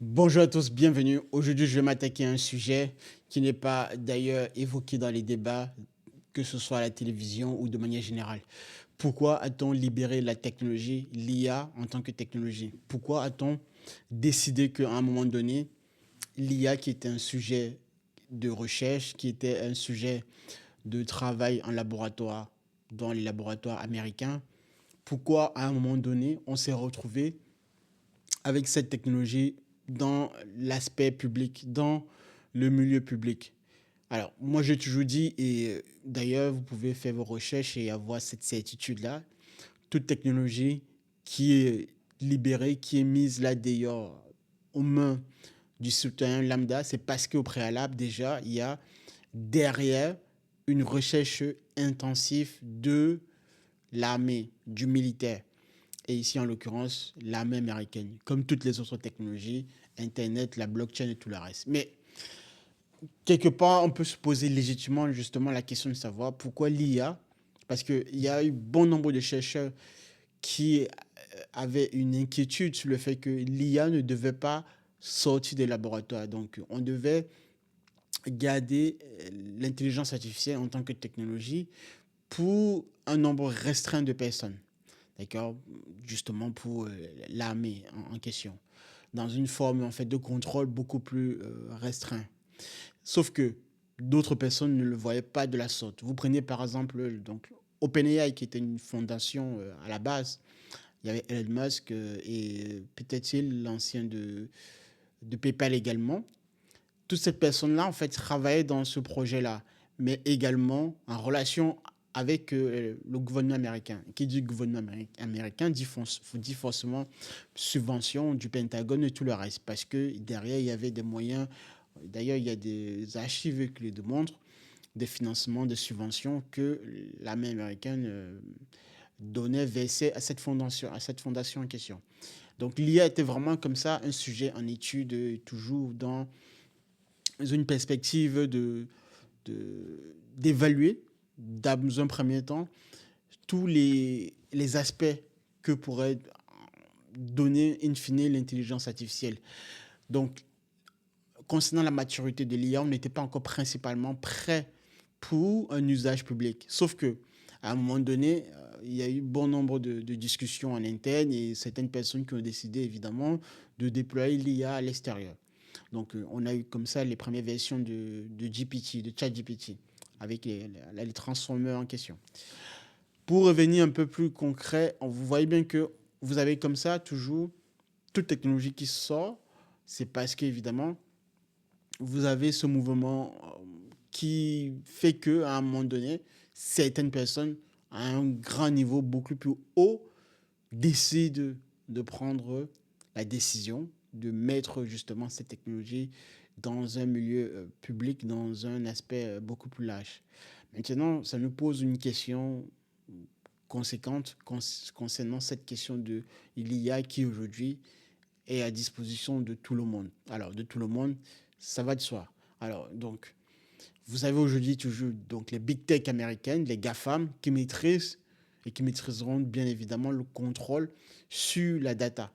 Bonjour à tous, bienvenue. Aujourd'hui, je vais m'attaquer à un sujet qui n'est pas d'ailleurs évoqué dans les débats, que ce soit à la télévision ou de manière générale. Pourquoi a-t-on libéré la technologie, l'IA en tant que technologie? Pourquoi a-t-on décidé qu'à un moment donné, l'IA qui était un sujet de recherche, qui était un sujet de travail en laboratoire, dans les laboratoires américains, pourquoi à un moment donné, on s'est retrouvé avec cette technologie dans l'aspect public, dans le milieu public. Alors, moi, j'ai toujours dit, et d'ailleurs, vous pouvez faire vos recherches et avoir cette certitude-là, toute technologie qui est libérée, qui est mise là d'ailleurs aux mains du citoyen lambda, c'est parce qu'au préalable, déjà, il y a derrière une recherche intensive de l'armée, du militaire et ici en l'occurrence l'armée américaine, comme toutes les autres technologies, Internet, la blockchain et tout le reste. Mais quelque part, on peut se poser légitimement justement la question de savoir pourquoi l'IA, parce qu'il y a eu bon nombre de chercheurs qui avaient une inquiétude sur le fait que l'IA ne devait pas sortir des laboratoires. Donc on devait garder l'intelligence artificielle en tant que technologie pour un nombre restreint de personnes. D'accord? Justement pour l'armée en question, dans une forme en fait de contrôle beaucoup plus restreint. Sauf que d'autres personnes ne le voyaient pas de la sorte. Vous prenez par exemple donc OpenAI qui était une fondation à la base. Il y avait Elon Musk et peut-être l'ancien de PayPal également. Toutes ces personnes-là en fait travaillaient dans ce projet-là, mais également en relation avec le gouvernement américain. Qui dit gouvernement américain dit forcément subvention du Pentagone et tout le reste, parce que derrière, il y avait des moyens. D'ailleurs, il y a des archives qui le démontrent, des financements, des subventions que l'armée américaine donnait, versait à cette fondation en question. Donc l'IA était vraiment comme ça un sujet en étude, toujours dans une perspective d'évaluer dans un premier temps tous les aspects que pourrait donner in fine l'intelligence artificielle. Donc, concernant la maturité de l'IA, on n'était pas encore principalement prêt pour un usage public. Sauf que, à un moment donné, il y a eu bon nombre de discussions en interne et certaines personnes qui ont décidé évidemment de déployer l'IA à l'extérieur. Donc, on a eu comme ça les premières versions de GPT, de ChatGPT, avec les transformeurs en question. Pour revenir un peu plus concret, vous voyez bien que vous avez comme ça toujours toute technologie qui sort. C'est parce qu'évidemment, vous avez ce mouvement qui fait que à un moment donné, certaines personnes à un grand niveau beaucoup plus haut décident de prendre la décision de mettre justement cette technologie dans un milieu public, dans un aspect beaucoup plus large. Maintenant, ça nous pose une question conséquente concernant cette question de l'IA qui aujourd'hui est à disposition de tout le monde. Alors, de tout le monde, ça va de soi. Alors, donc, vous avez aujourd'hui toujours donc, les big tech américaines, les GAFAM, qui maîtrisent et qui maîtriseront bien évidemment le contrôle sur la data.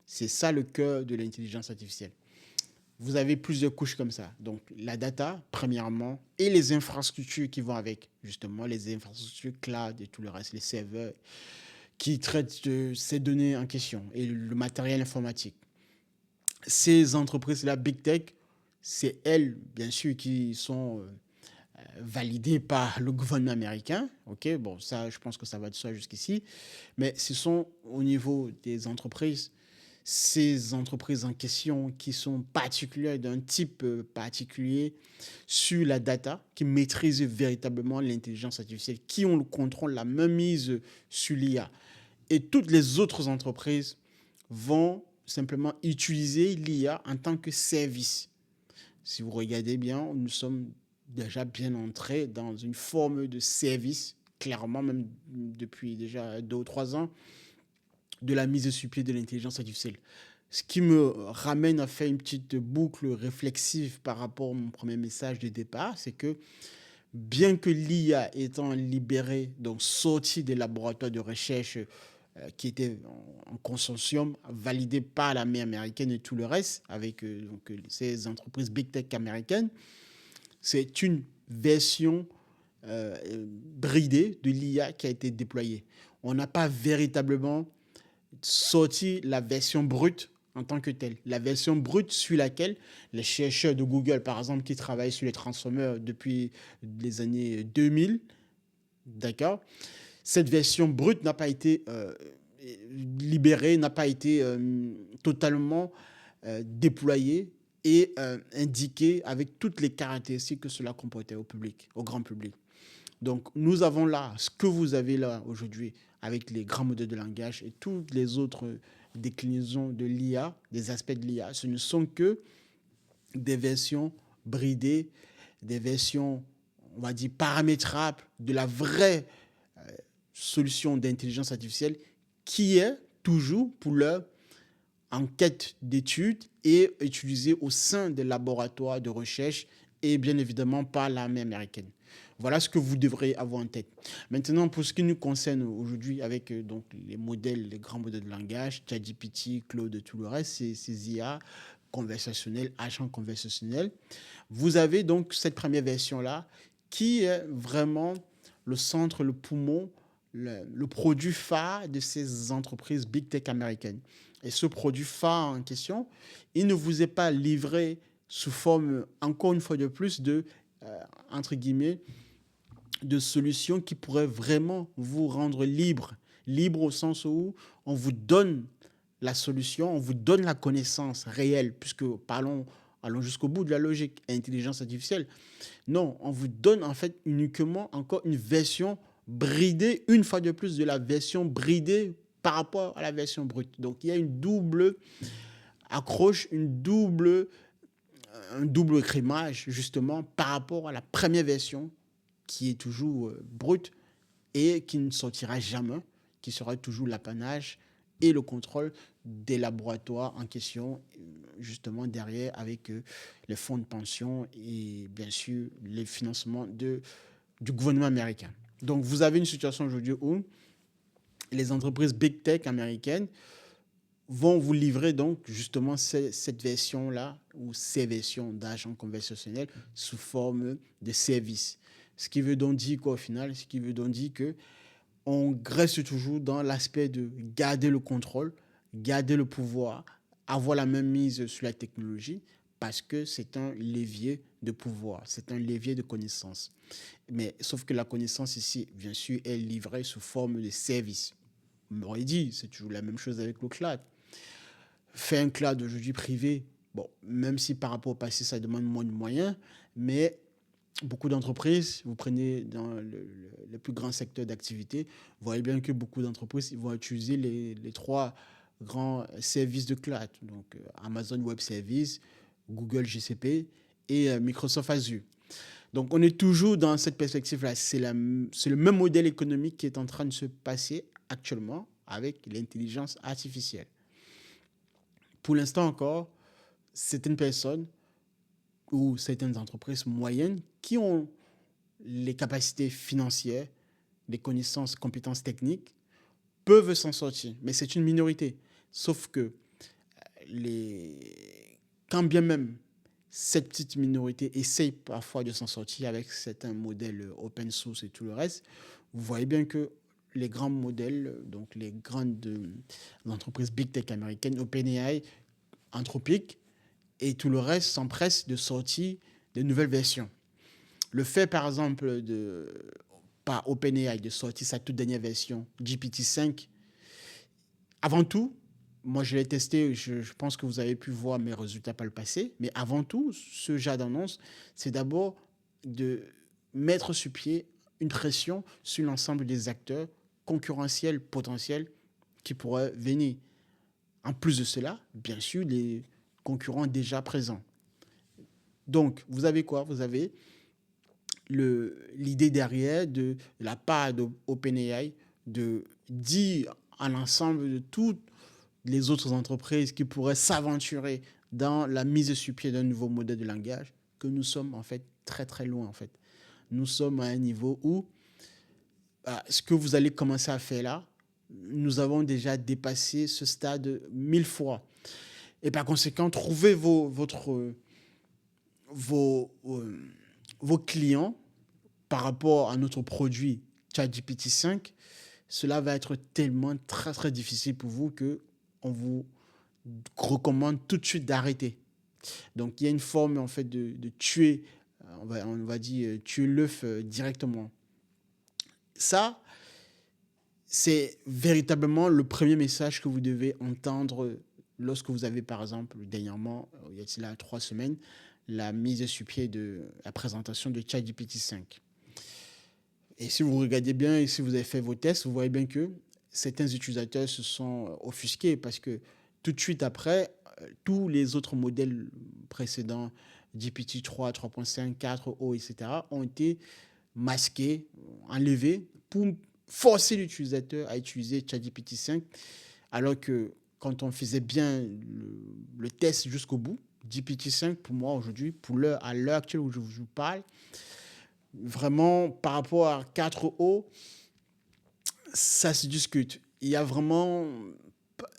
C'est ça le cœur de l'intelligence artificielle. Vous avez plusieurs couches comme ça. Donc, la data, premièrement, et les infrastructures qui vont avec, justement, les infrastructures cloud et tout le reste, les serveurs qui traitent de ces données en question et le matériel informatique. Ces entreprises-là, Big Tech, c'est elles, bien sûr, qui sont validées par le gouvernement américain. OK, bon, ça, je pense que ça va de soi jusqu'ici. Mais ce sont au niveau des entreprises, ces entreprises en question qui sont particulières, d'un type particulier sur la data, qui maîtrisent véritablement l'intelligence artificielle, qui ont le contrôle, la mainmise sur l'IA. Et toutes les autres entreprises vont simplement utiliser l'IA en tant que service. Si vous regardez bien, nous sommes déjà bien entrés dans une forme de service, clairement, même depuis déjà 2 ou 3 ans, de la mise sur pied de l'intelligence artificielle. Ce qui me ramène à faire une petite boucle réflexive par rapport à mon premier message de départ, c'est que bien que l'IA étant libérée, donc sortie des laboratoires de recherche qui était en consortium validé par l'armée américaine et tout le reste, avec ces entreprises big tech américaines. C'est une version bridée de l'IA qui a été déployée. On n'a pas véritablement sorti la version brute en tant que telle. La version brute sur laquelle les chercheurs de Google, par exemple, qui travaillent sur les transformers depuis les années 2000, d'accord, cette version brute n'a pas été libérée, n'a pas été totalement déployée et indiquée avec toutes les caractéristiques que cela comportait au public, au grand public. Donc, nous avons là ce que vous avez là aujourd'hui avec les grands modèles de langage et toutes les autres déclinaisons de l'IA, des aspects de l'IA. Ce ne sont que des versions bridées, des versions, on va dire, paramétrables de la vraie solution d'intelligence artificielle qui est toujours pour l'heure en quête d'études et utilisée au sein des laboratoires de recherche et bien évidemment par l'armée américaine. Voilà ce que vous devrez avoir en tête. Maintenant, pour ce qui nous concerne aujourd'hui avec donc les modèles, les grands modèles de langage, ChatGPT, Claude et tout le reste, ces IA conversationnels, agents conversationnels, vous avez donc cette première version-là qui est vraiment le centre, le poumon, le produit phare de ces entreprises big tech américaines. Et ce produit phare en question, il ne vous est pas livré sous forme, encore une fois de plus, de, entre guillemets, de solutions qui pourraient vraiment vous rendre libre. Libre au sens où on vous donne la solution, on vous donne la connaissance réelle, puisque allons jusqu'au bout de la logique, intelligence artificielle. Non, on vous donne en fait uniquement encore une version bridée, une fois de plus, de la version bridée par rapport à la version brute. Donc il y a une double accroche, un double écrémage justement par rapport à la première version qui est toujours brute et qui ne sortira jamais, qui sera toujours l'apanage et le contrôle des laboratoires en question, justement derrière avec les fonds de pension et bien sûr les financements du gouvernement américain. Donc vous avez une situation aujourd'hui où les entreprises big tech américaines vont vous livrer donc justement cette version-là ou ces versions d'agents conversationnels sous forme de services. Ce qui veut donc dire quoi au final? Ce qui veut donc dire que on reste toujours dans l'aspect de garder le contrôle, garder le pouvoir, avoir la même mise sur la technologie parce que c'est un levier de pouvoir, c'est un levier de connaissance. Mais sauf que la connaissance ici, bien sûr, est livrée sous forme de service. On m'aurait dit, c'est toujours la même chose avec le cloud. Faire un cloud aujourd'hui privé, bon, même si par rapport au passé, ça demande moins de moyens, mais beaucoup d'entreprises, vous prenez dans le plus grand secteur d'activité, vous voyez bien que beaucoup d'entreprises ils vont utiliser les trois grands services de cloud. Donc Amazon Web Services, Google GCP et Microsoft Azure. Donc on est toujours dans cette perspective-là. C'est le même modèle économique qui est en train de se passer actuellement avec l'intelligence artificielle. Pour l'instant encore, certaines personnes ou certaines entreprises moyennes qui ont les capacités financières, les connaissances, compétences techniques, peuvent s'en sortir. Mais c'est une minorité. Sauf que quand bien même cette petite minorité essaye parfois de s'en sortir avec certains modèles open source et tout le reste, vous voyez bien que les grands modèles, donc les grandes entreprises big tech américaines, OpenAI, Anthropic et tout le reste s'empressent de sortir de nouvelles versions. Le fait, par exemple, par OpenAI de sortir sa toute dernière version, GPT-5, avant tout, moi je l'ai testé, je pense que vous avez pu voir mes résultats par le passé, mais avant tout, ce genre d'annonce, c'est d'abord de mettre sur pied une pression sur l'ensemble des acteurs concurrentiels potentiels qui pourraient venir. En plus de cela, bien sûr, les concurrents déjà présents. Donc, vous avez quoi? Vous avez l'idée derrière de la part de OpenAI de dire à l'ensemble de toutes les autres entreprises qui pourraient s'aventurer dans la mise sur pied d'un nouveau modèle de langage que nous sommes en fait très très loin en fait. Nous sommes à un niveau où ce que vous allez commencer à faire là, nous avons déjà dépassé ce stade 1000 fois. Et par conséquent, trouver vos, vos clients par rapport à notre produit ChatGPT 5, cela va être tellement très très difficile pour vous que on vous recommande tout de suite d'arrêter. Donc il y a une forme en fait de tuer, on va dire tuer l'œuf directement. Ça, c'est véritablement le premier message que vous devez entendre lorsque vous avez, par exemple, dernièrement, il y a là 3 semaines, la mise sur pied de la présentation de ChatGPT 5. Et si vous regardez bien et si vous avez fait vos tests, vous voyez bien que certains utilisateurs se sont offusqués parce que tout de suite après, tous les autres modèles précédents, GPT-3, 3.5, 4O, etc., ont été masqués, enlevés pour forcer l'utilisateur à utiliser ChatGPT 5, alors que quand on faisait bien le test jusqu'au bout, GPT-5, pour moi aujourd'hui, à l'heure actuelle où je vous parle, vraiment par rapport à 4O, ça se discute. Il y a vraiment,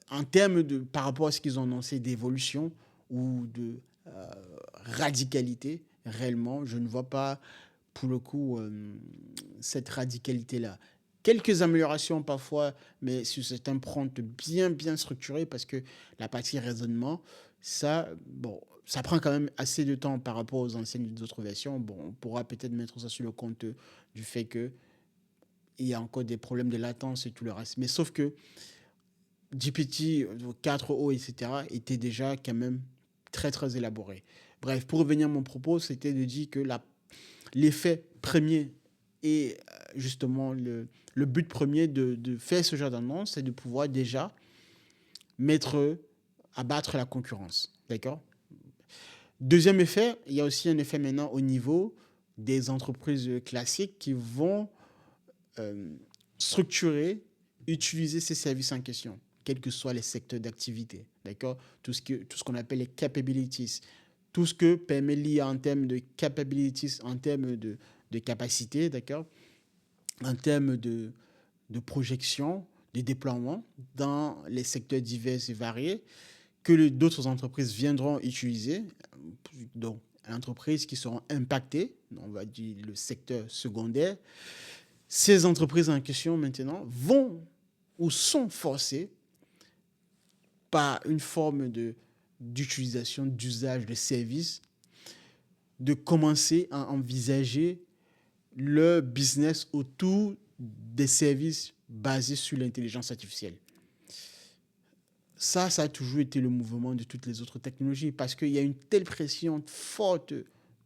en termes de, par rapport à ce qu'ils ont annoncé d'évolution ou de radicalité, réellement, je ne vois pas pour le coup cette radicalité-là. Quelques améliorations parfois, mais sur certains prompts bien, bien structurés parce que la partie raisonnement, ça, bon, ça prend quand même assez de temps par rapport aux anciennes autres versions. Bon, on pourra peut-être mettre ça sur le compte du fait que il y a encore des problèmes de latence et tout le reste. Mais sauf que GPT 4O, etc., était déjà quand même très, très élaboré. Bref, pour revenir à mon propos, c'était de dire que l'effet premier et justement le but premier de faire ce genre d'annonce, c'est de pouvoir déjà abattre la concurrence. D'accord? Deuxième effet, il y a aussi un effet maintenant au niveau des entreprises classiques qui vont euh, structurer, utiliser ces services en question, quels que soient les secteurs d'activité. D'accord? Tout ce qu'on appelle les capabilities. Tout ce que permet l'IA en termes de capabilities, en termes de capacité, d'accord? En termes de projection, de déploiement dans les secteurs divers et variés que d'autres entreprises viendront utiliser. Donc, entreprises qui seront impactées, on va dire le secteur secondaire. Ces entreprises en question maintenant vont ou sont forcées par une forme d'utilisation, d'usage de services, de commencer à envisager leur business autour des services basés sur l'intelligence artificielle. Ça a toujours été le mouvement de toutes les autres technologies parce qu'il y a une telle pression forte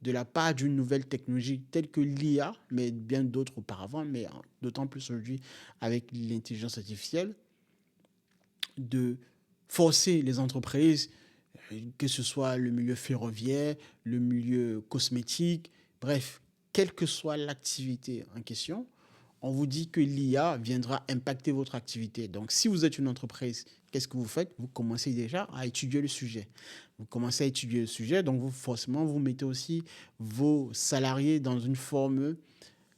de la part d'une nouvelle technologie telle que l'IA, mais bien d'autres auparavant, mais d'autant plus aujourd'hui avec l'intelligence artificielle, de forcer les entreprises, que ce soit le milieu ferroviaire, le milieu cosmétique, bref, quelle que soit l'activité en question, on vous dit que l'IA viendra impacter votre activité. Donc, si vous êtes une entreprise, qu'est-ce que vous faites? Vous commencez déjà à étudier le sujet. Vous commencez à étudier le sujet, donc vous, forcément, vous mettez aussi vos salariés dans une forme,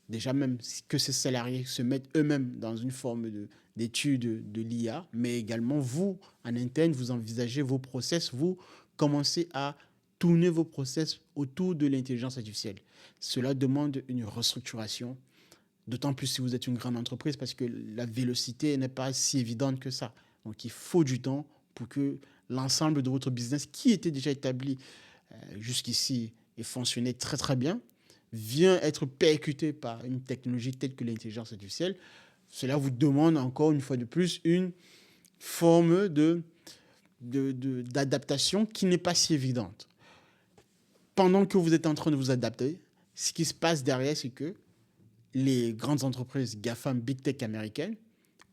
déjà même que ces salariés se mettent eux-mêmes dans une forme d'étude de l'IA, mais également vous, en interne, vous envisagez vos process, vous commencez à tourner vos process autour de l'intelligence artificielle. Cela demande une restructuration, d'autant plus si vous êtes une grande entreprise, parce que la vélocité n'est pas si évidente que ça. Donc, il faut du temps pour que l'ensemble de votre business, qui était déjà établi jusqu'ici et fonctionnait très très bien, vient être percuté par une technologie telle que l'intelligence artificielle. Cela vous demande encore une fois de plus une forme d'adaptation qui n'est pas si évidente. Pendant que vous êtes en train de vous adapter, ce qui se passe derrière, c'est que les grandes entreprises GAFAM, Big Tech américaines,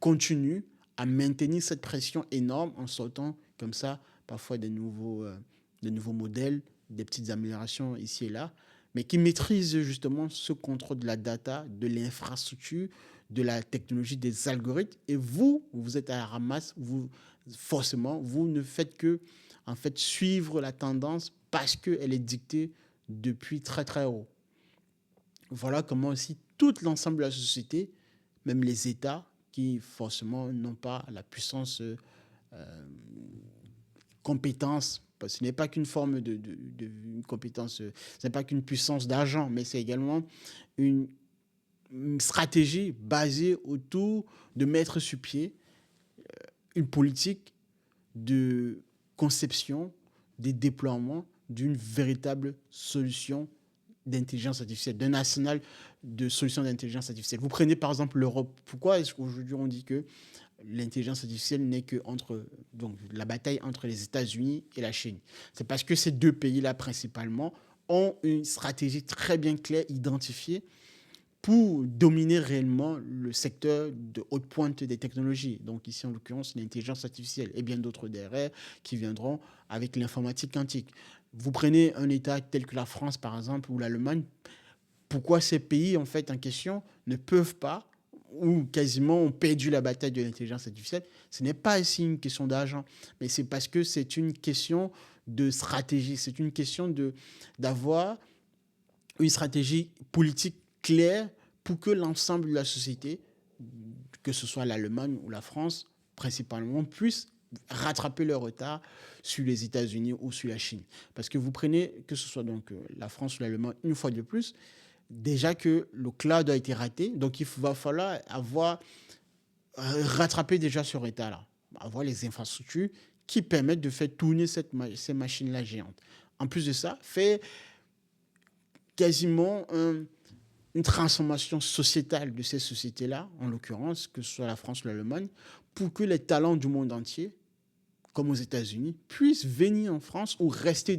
continuent à maintenir cette pression énorme en sortant comme ça parfois des nouveaux modèles, des petites améliorations ici et là, mais qui maîtrisent justement ce contrôle de la data, de l'infrastructure, de la technologie, des algorithmes. Et vous êtes à la ramasse, forcément, vous ne faites que en fait, suivre la tendance parce qu'elle est dictée depuis très très haut. Voilà comment aussi tout l'ensemble de la société, même les États qui forcément n'ont pas la puissance, compétence. Ce n'est pas qu'une forme une compétence, ce n'est pas qu'une puissance d'argent, mais c'est également une, une stratégie basée autour de mettre sur pied une politique de conception, des déploiements d'une véritable solution d'intelligence artificielle, d'un arsenal de solutions d'intelligence artificielle. Vous prenez par exemple l'Europe. Pourquoi est-ce qu'aujourd'hui on dit que l'intelligence artificielle n'est que entre donc la bataille entre les États-Unis et la Chine? C'est parce que ces deux pays-là principalement ont une stratégie très bien claire, identifiée, pour dominer réellement le secteur de haute pointe des technologies. Donc ici, en l'occurrence, l'intelligence artificielle et bien d'autres derrière qui viendront avec l'informatique quantique. Vous prenez un État tel que la France, par exemple, ou l'Allemagne, pourquoi ces pays, en fait, en question, ne peuvent pas, ou quasiment ont perdu la bataille de l'intelligence artificielle? Ce n'est pas ici une question d'argent, mais c'est parce que c'est une question de stratégie, c'est une question d'avoir une stratégie politique claire pour que l'ensemble de la société, que ce soit l'Allemagne ou la France principalement, puisse rattraper le retard sur les États-Unis ou sur la Chine. Parce que vous prenez, que ce soit donc la France ou l'Allemagne, une fois de plus, déjà que le cloud a été raté, donc il va falloir avoir rattrapé déjà ce retard-là, avoir les infrastructures qui permettent de faire tourner ces machines-là géantes. En plus de ça, faire quasiment une transformation sociétale de ces sociétés-là, en l'occurrence, que ce soit la France ou l'Allemagne, pour que les talents du monde entier, comme aux États-Unis, puissent venir en France ou rester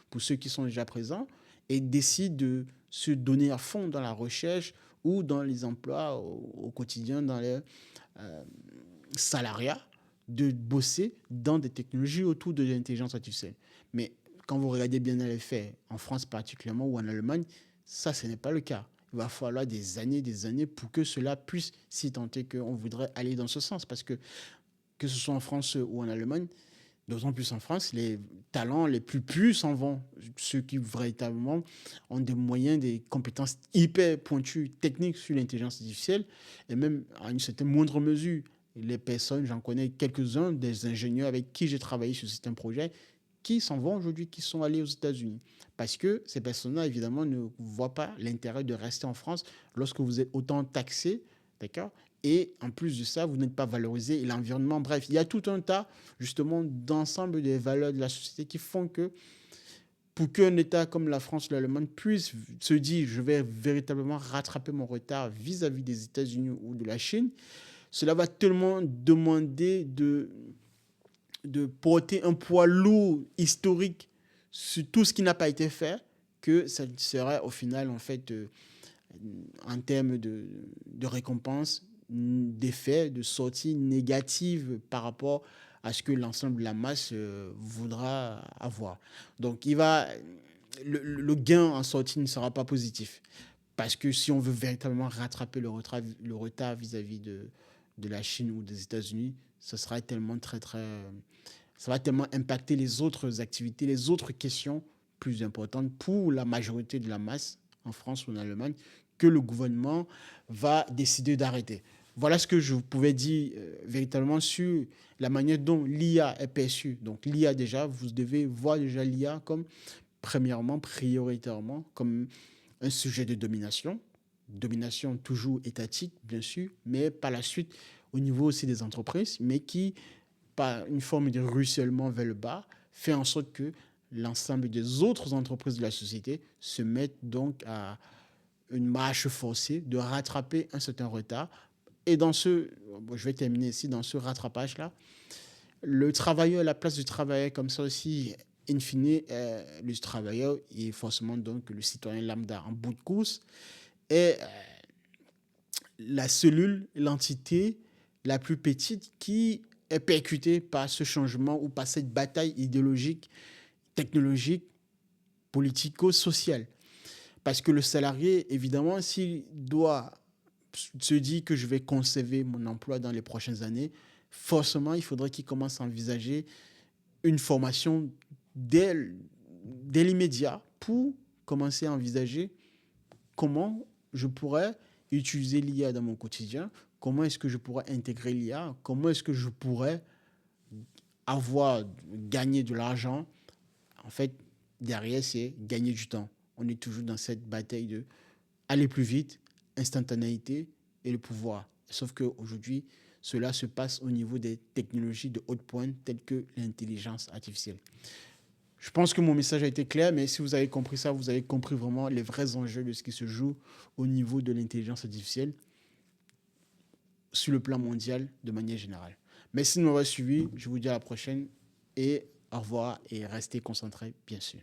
pour ceux qui sont déjà présents et décident de se donner à fond dans la recherche ou dans les emplois au quotidien, dans les salariats, de bosser dans des technologies autour de l'intelligence artificielle. Mais quand vous regardez bien les faits, en France particulièrement ou en Allemagne, ça, ce n'est pas le cas. Il va falloir des années pour que cela puisse, si tant est qu'on voudrait aller dans ce sens. Parce que ce soit en France ou en Allemagne, d'autant plus en France, les talents les plus purs s'en vont. Ceux qui véritablement ont des moyens, des compétences hyper pointues, techniques sur l'intelligence artificielle, et même à une certaine moindre mesure. Les personnes, j'en connais quelques-uns, des ingénieurs avec qui j'ai travaillé sur certains projets, qui s'en vont aujourd'hui, qui sont allés aux États-Unis. Parce que ces personnes-là, évidemment, ne voient pas l'intérêt de rester en France lorsque vous êtes autant taxé, d'accord? Et en plus de ça, vous n'êtes pas valorisé et l'environnement. Bref, il y a tout un tas, justement, d'ensemble des valeurs de la société qui font que pour qu'un État comme la France ou l'Allemagne puisse se dire je vais véritablement rattraper mon retard vis-à-vis des États-Unis ou de la Chine, cela va tellement demander de porter un poids lourd historique sur tout ce qui n'a pas été fait, que ça serait au final, en fait, en termes de récompense, d'effets, de sorties négatives par rapport à ce que l'ensemble de la masse voudra avoir. Donc, le gain en sortie ne sera pas positif. Parce que si on veut véritablement rattraper le retard vis-à-vis de la Chine ou des États-Unis, ce sera tellement ça va tellement impacter les autres activités, les autres questions plus importantes pour la majorité de la masse en France ou en Allemagne que le gouvernement va décider d'arrêter. Voilà ce que je pouvais dire véritablement sur la manière dont l'IA est perçue. Donc l'IA déjà, vous devez voir déjà l'IA comme premièrement, prioritairement, comme un sujet de domination toujours étatique, bien sûr, mais par la suite au niveau aussi des entreprises, mais qui, par une forme de ruissellement vers le bas, fait en sorte que l'ensemble des autres entreprises de la société se mettent donc à une marche forcée de rattraper un certain retard. Et je vais terminer ici, dans ce rattrapage-là, le travailleur, la place du travailleur comme ça aussi, in fine, le travailleur est forcément donc le citoyen lambda en bout de course, est la cellule, l'entité la plus petite qui est percutée par ce changement ou par cette bataille idéologique, technologique, politico-sociale. Parce que le salarié, évidemment, s'il doit se dire que je vais conserver mon emploi dans les prochaines années, forcément, il faudrait qu'il commence à envisager une formation dès l'immédiat pour commencer à envisager comment je pourrais utiliser l'IA dans mon quotidien, comment est-ce que je pourrais intégrer l'IA, comment est-ce que je pourrais avoir gagné de l'argent. En fait, derrière, c'est gagner du temps. On est toujours dans cette bataille de aller plus vite, instantanéité et le pouvoir. Sauf qu'aujourd'hui, cela se passe au niveau des technologies de haute pointe telles que l'intelligence artificielle. Je pense que mon message a été clair, mais si vous avez compris ça, vous avez compris vraiment les vrais enjeux de ce qui se joue au niveau de l'intelligence artificielle sur le plan mondial de manière générale. Merci de m'avoir suivi. Je vous dis à la prochaine et au revoir et restez concentrés, bien sûr.